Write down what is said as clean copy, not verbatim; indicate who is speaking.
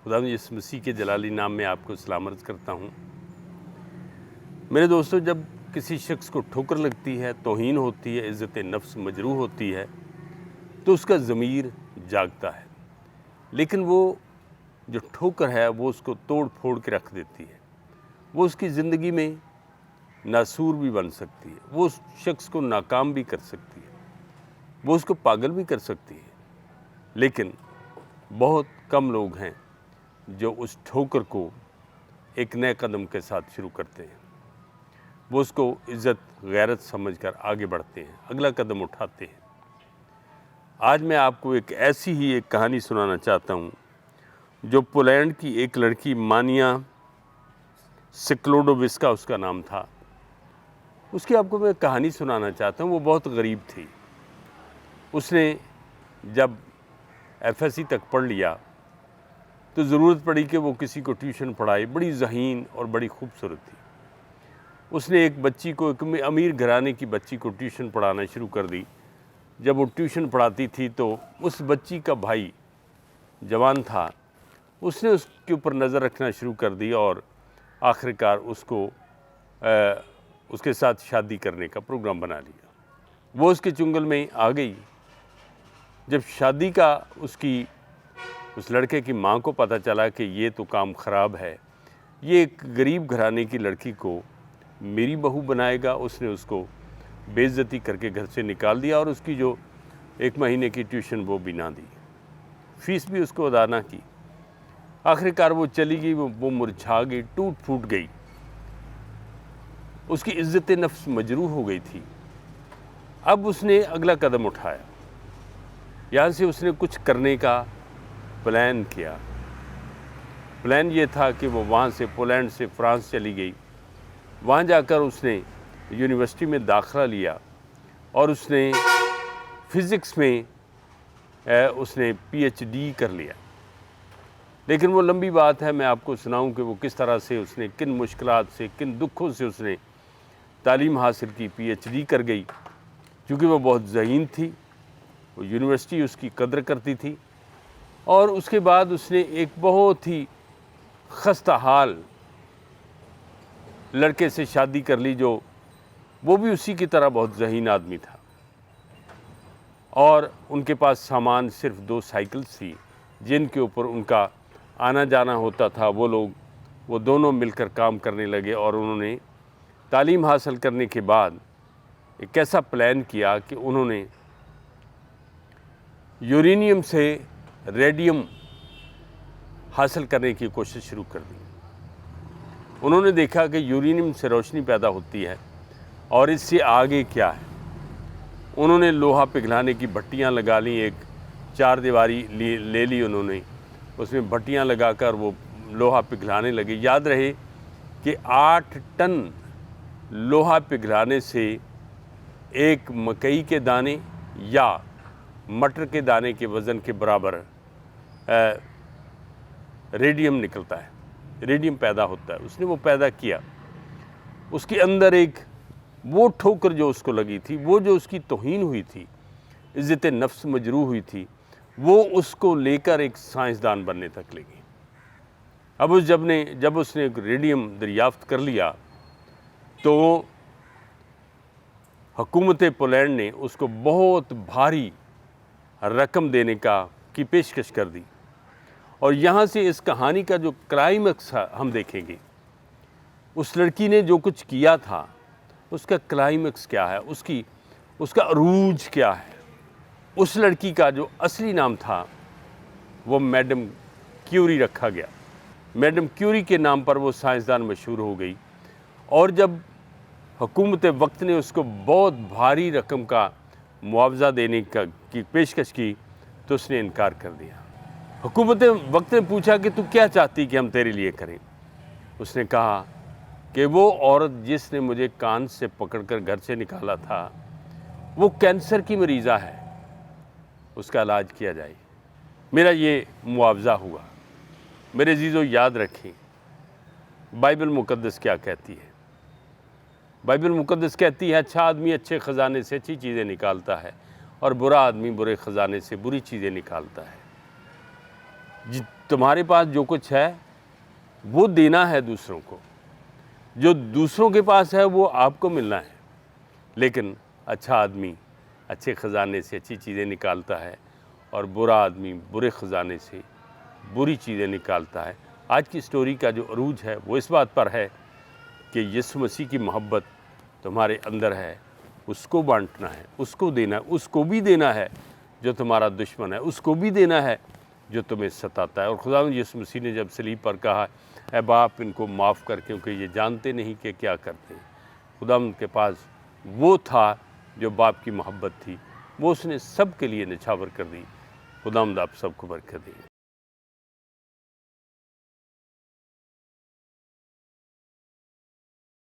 Speaker 1: खुदावंद यीशु मसीह के जलाली नाम में आपको सलाम अर्ज़ करता हूँ। मेरे दोस्तों, जब किसी शख्स को ठोकर लगती है, तौहीन होती है, इज़्ज़त नफ्स मजरूह होती है, तो उसका ज़मीर जागता है। लेकिन वो जो ठोकर है वो उसको तोड़ फोड़ के रख देती है। वो उसकी ज़िंदगी में नासूर भी बन सकती है, वो उस शख्स को नाकाम भी कर सकती है, वो उसको पागल भी कर सकती है। लेकिन बहुत कम लोग हैं जो उस ठोकर को एक नए कदम के साथ शुरू करते हैं। वो उसको इज़्ज़त गैरत समझकर आगे बढ़ते हैं, अगला कदम उठाते हैं। आज मैं आपको एक ऐसी ही एक कहानी सुनाना चाहता हूँ जो पोलैंड की एक लड़की मानिया सिक्लोडोविस्का उसका नाम था। उसकी आपको मैं कहानी सुनाना चाहता हूँ। वो बहुत गरीब थी। उसने जब एफएससी तक पढ़ लिया तो ज़रूरत पड़ी कि वो किसी को ट्यूशन पढ़ाए। बड़ी ज़हीन और बड़ी खूबसूरत थी। उसने एक बच्ची को, एक अमीर घराने की बच्ची को ट्यूशन पढ़ाना शुरू कर दी। जब वो ट्यूशन पढ़ाती थी तो उस बच्ची का भाई जवान था, उसने उसके ऊपर नज़र रखना शुरू कर दी और आखिरकार उसको उसके साथ शादी करने का प्रोग्राम बना लिया। वो उसके चुंगल में आ गई। जब शादी का उस लड़के की माँ को पता चला कि ये तो काम ख़राब है, ये एक गरीब घराने की लड़की को मेरी बहू बनाएगा, उसने उसको बेइज्जती करके घर से निकाल दिया और उसकी जो 1 महीने की ट्यूशन वो भी ना दी, फ़ीस भी उसको अदा ना की। आखिरकार वो चली गई, वो मुरझा गई, टूट फूट गई। उसकी इज़्ज़त नफ्स मजरूह हो गई थी। अब उसने अगला कदम उठाया। यहाँ से उसने कुछ करने का प्लान किया। प्लान ये था कि वो वहाँ से पोलैंड से फ्रांस चली गई। वहाँ जाकर उसने यूनिवर्सिटी में दाखिला लिया और उसने फ़िज़िक्स में उसने पीएचडी कर लिया। लेकिन वो लंबी बात है, मैं आपको सुनाऊं कि वो किस तरह से उसने किन मुश्किलात से, किन दुखों से उसने तालीम हासिल की, पीएचडी कर गई। क्योंकि वो बहुत ज़हीन थी, वो यूनिवर्सिटी उसकी कदर करती थी। और उसके बाद उसने एक बहुत ही खस्ता हाल लड़के से शादी कर ली, जो वो भी उसी की तरह बहुत ज़हीन आदमी था। और उनके पास सामान सिर्फ 2 साइकिल्स थी जिनके ऊपर उनका आना जाना होता था। वो दोनों मिलकर काम करने लगे और उन्होंने तालीम हासिल करने के बाद एक ऐसा प्लान किया कि उन्होंने यूरेनियम से रेडियम हासिल करने की कोशिश शुरू कर दी। उन्होंने देखा कि यूरेनियम से रोशनी पैदा होती है और इससे आगे क्या है। उन्होंने लोहा पिघलाने की भट्टियाँ लगा ली, एक 4 दीवारी ले ली उन्होंने, उसमें भट्टियाँ लगाकर वो लोहा पिघलाने लगे। याद रहे कि 8 टन लोहा पिघलाने से एक मकई के दाने या मटर के दाने के वज़न के बराबर रेडियम निकलता है, रेडियम पैदा होता है। उसने वो पैदा किया। उसके अंदर एक वो ठोकर जो उसको लगी थी, वो जो उसकी तौहीन हुई थी, इज़्ज़त नफ्स मजरूह हुई थी, वो उसको लेकर एक साइंसदान बनने तक ले गई। अब जब उसने रेडियम दरियाफ्त कर लिया तो हुकूमत पोलैंड ने उसको बहुत भारी रकम देने की पेशकश कर दी। और यहाँ से इस कहानी का जो क्लाइमैक्स हम देखेंगे, उस लड़की ने जो कुछ किया था उसका क्लाइमैक्स क्या है, उसका अरूज क्या है। उस लड़की का जो असली नाम था वो मैडम क्यूरी रखा गया। मैडम क्यूरी के नाम पर वो साइंसदान मशहूर हो गई। और जब हुकूमत वक्त ने उसको बहुत भारी रकम का मुआवजा देने की पेशकश की तो उसने इनकार कर दिया। हुकूमत वक्त ने पूछा कि तू क्या चाहती कि हम तेरे लिए करें। उसने कहा कि वो औरत जिसने मुझे कान से पकड़कर घर से निकाला था वो कैंसर की मरीज़ा है, उसका इलाज किया जाए, मेरा ये मुआवजा हुआ। मेरे अज़ीज़ों, याद रखें बाइबल मुक़द्दस क्या कहती है। बाइबल मुक़द्दस कहती है अच्छा आदमी अच्छे ख़जाने से अच्छी चीज़ें निकालता है और बुरा आदमी बुरे ख़जाने से बुरी चीज़ें निकालता है। तुम्हारे पास जो कुछ है वो देना है दूसरों को, जो दूसरों के पास है वो आपको मिलना है। लेकिन अच्छा आदमी अच्छे ख़जाने से अच्छी चीज़ें निकालता है और बुरा आदमी बुरे ख़जाने से बुरी चीज़ें निकालता है। आज की स्टोरी का जो अरूज है वो इस बात पर है कि यीशु मसीह की मोहब्बत तुम्हारे अंदर है, उसको बांटना है, उसको देना है, उसको भी देना है जो तुम्हारा दुश्मन है, उसको भी देना है जो तुम्हें सताता है। और खुदावंद यीशु मसीह ने जब सलीब पर कहा, ऐ बाप इनको माफ़ कर, क्योंकि ये जानते नहीं कि क्या करते हैं, खुदावंद के पास वो था जो बाप की मोहब्बत थी, वो उसने सब के लिए निछावर कर दी। खुदावंद आप सबको बरकत दे।